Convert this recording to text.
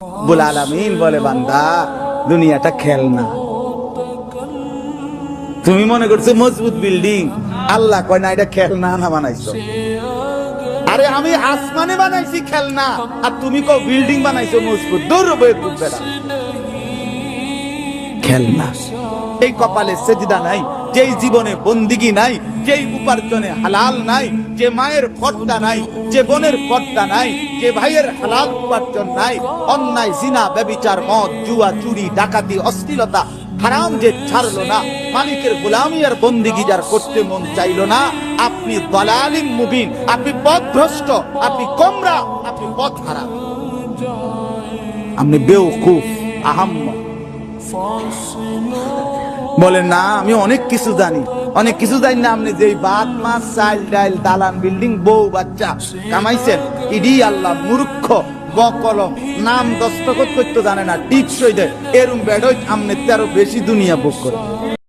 রব্বুল আলামিন বলে, বান্দা দুনিয়াটা খেলনা। তুমি মনে করছো মজবুত বিল্ডিং, আল্লাহ কয় না এটা খেলনা না বানাইছো। আরে আমি আসমানে বানাইছি খেলনা, আর তুমি কও বিল্ডিং বানাইছো মজবুত। দূর হয়ে ঘুরবে না, খেলনা। এই কপালে সেজদা নাই, যেই জীবনে বন্দিগি নাই, যেই উপার্জনে হালাল নাই, যে মায়ের পর্দা নাই, যে বোনের পর্দা নাই, যে ভাইয়ের হালাল উপার্জন নাই, অন্যায় জিনা ব্যভিচার মদ জুয়া চুরি ডাকাতি অশ্লীলতা হারাম যে ছাড়লো না, মালিকের গোলামি আর বন্দিগি যার করতে মন চাইলো না, আপনি দালালিম মুবিন, আপনি পথভ্রষ্ট, আপনি গোমরা, আপনি পথ হারা, আপনি বেওকুফ আহাম্মক। বলে না আমি অনেক কিছু জানি, অনেক কিছু জানি না। আপনি যে ভাত মাছ চাল ডাল দালান বিল্ডিং বউ বাচ্চা কামাইছেন, ইডি আল্লাহ মূর্খ বকলম নাম দস্তখত করতে জানে না, টিপসই দেয়, এরম বেড়ই আমনে আরো বেশি দুনিয়া ভোগ করে।